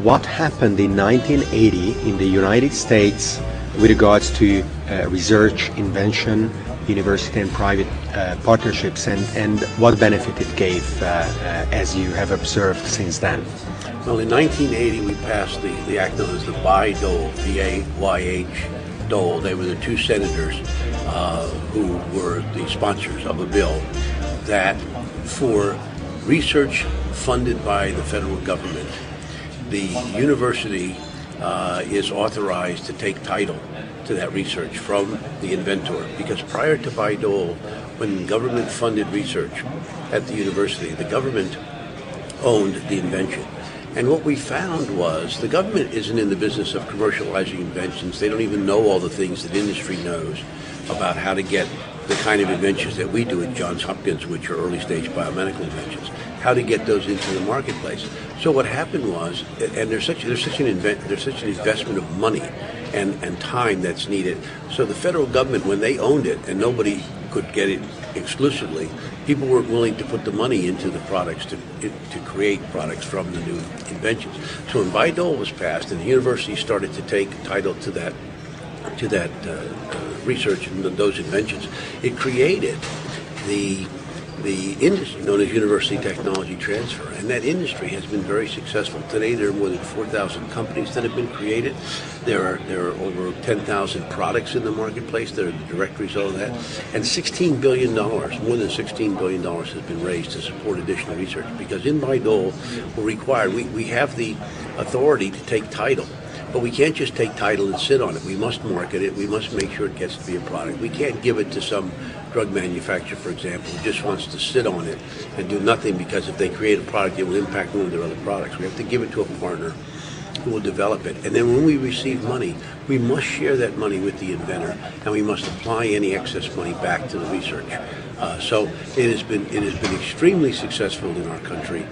what happened in 1980 in the United States with regards to research, invention, university and private partnerships, and what benefit it gave as you have observed since then? Well, in 1980 we passed the act known as the Bayh-Dole, B-A-Y-H, Dole. They were the two senators who were the sponsors of a bill that for research funded by the federal government, the university is authorized to take title to that research from the inventor. Because prior to Bayh-Dole, when government funded research at the university, the government owned the invention. And what we found was the government isn't in the business of commercializing inventions. They don't even know all the things that industry knows about how to get the kind of inventions that we do at Johns Hopkins, which are early stage biomedical inventions, how to get those into the marketplace. So what happened was, and there's such an investment of money and time that's needed. So the federal government, when they owned it and nobody could get it exclusively, people weren't willing to put the money into the products to create products from the new inventions. So when Bayh-Dole was passed and the university started to take title to that research and those inventions, it created the industry known as university technology transfer, and that industry has been very successful. Today there are more than 4,000 companies that have been created. There are over 10,000 products in the marketplace that are the direct result of that, and $16 billion, more than $16 billion has been raised to support additional research, because in Bayh-Dole we're required, we have the authority to take title. But we can't just take title and sit on it. We must market it. We must make sure it gets to be a product. We can't give it to some drug manufacturer, for example, who just wants to sit on it and do nothing, because if they create a product, it will impact one of their other products. We have to give it to a partner who will develop it. And then when we receive money, we must share that money with the inventor, and we must apply any excess money back to the research. So it has been extremely successful in our country,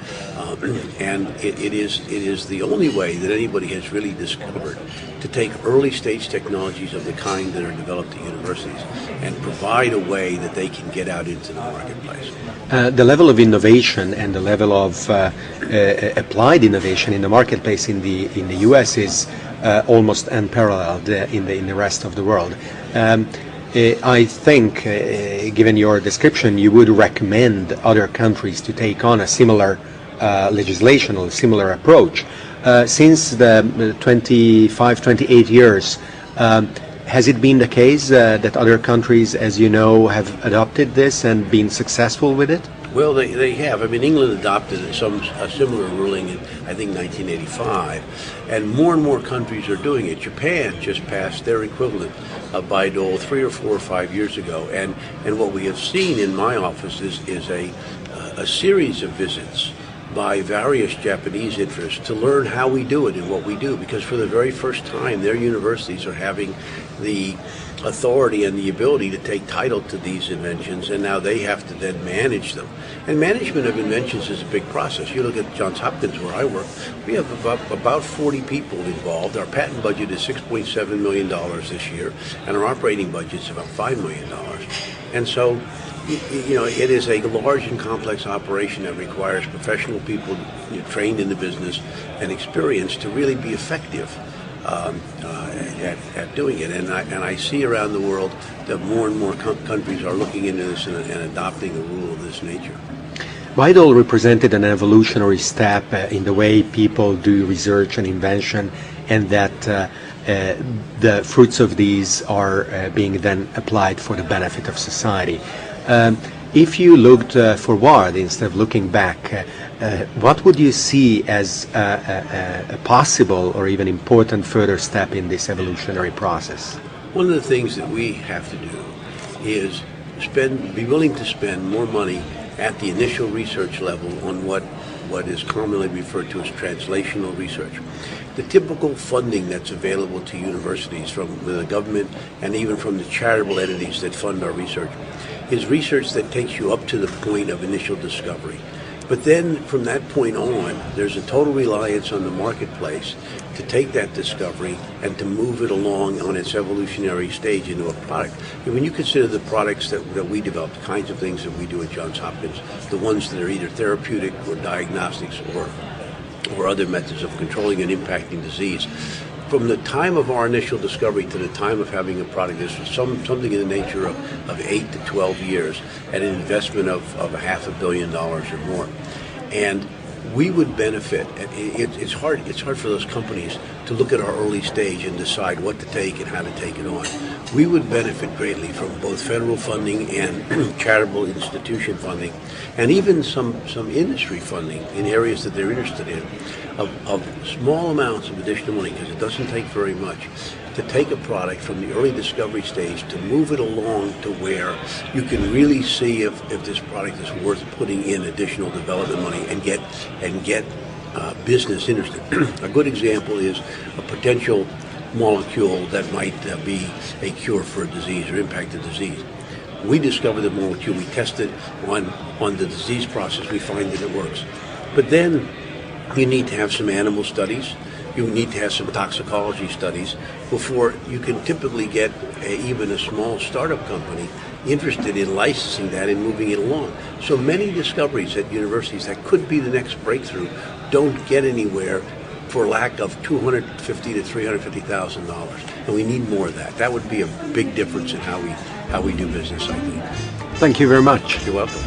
and it is the only way that anybody has really discovered to take early stage technologies of the kind that are developed at universities and provide a way that they can get out into the marketplace. The level of innovation and the level of applied innovation in the marketplace in the U.S. is almost unparalleled in the rest of the world. I think, given your description, you would recommend other countries to take on a similar legislation or similar approach. Since the 28 years, has it been the case that other countries, as you know, have adopted this and been successful with it? Well, they have. I mean, England adopted a similar ruling in, I think, 1985, and more countries are doing it. Japan just passed their equivalent of Bayh-Dole 3 or 4 or 5 years ago, and what we have seen in my office is a series of visits by various Japanese interests to learn how we do it and what we do, because for the very first time their universities are having the authority and the ability to take title to these inventions, and now they have to then manage them. And management of inventions is a big process. You look at Johns Hopkins, where I work, we have about 40 people involved. Our patent budget is $6.7 million this year, and our operating budget is about $5 million. And so, you know, it is a large and complex operation that requires professional people, trained in the business and experienced to really be effective at doing it. And I see around the world that more and more countries are looking into this and adopting a rule of this nature. Bayh-Dole represented an evolutionary step in the way people do research and invention, and that the fruits of these are being then applied for the benefit of society. If you looked forward instead of looking back, what would you see as a possible or even important further step in this evolutionary process? One of the things that we have to do is be willing to spend more money at the initial research level on what is commonly referred to as translational research. The typical funding that's available to universities from the government and even from the charitable entities that fund our research is research that takes you up to the point of initial discovery. But then from that point on, there's a total reliance on the marketplace to take that discovery and to move it along on its evolutionary stage into a product. And when you consider the products that we develop, the kinds of things that we do at Johns Hopkins, the ones that are either therapeutic or diagnostics or or other methods of controlling and impacting disease. From the time of our initial discovery to the time of having a product, this was something in the nature of 8 to 12 years at an investment of $500 million or more. And we would benefit. It's hard for those companies to look at our early stage and decide what to take and how to take it on. We would benefit greatly from both federal funding and charitable institution funding, and even some industry funding in areas that they're interested in, of small amounts of additional money, because it doesn't take very much, to take a product from the early discovery stage to move it along to where you can really see if this product is worth putting in additional development money and get business interested. A good example is a potential molecule that might be a cure for a disease or impact a disease. We discover the molecule, we test it on the disease process, we find that it works. But then you need to have some animal studies, you need to have some toxicology studies before you can typically get even a small startup company interested in licensing that and moving it along. So many discoveries at universities that could be the next breakthrough don't get anywhere for lack of $250,000 to $350,000, and we need more of that. That would be a big difference in how we do business, I think. Thank you very much. You're welcome.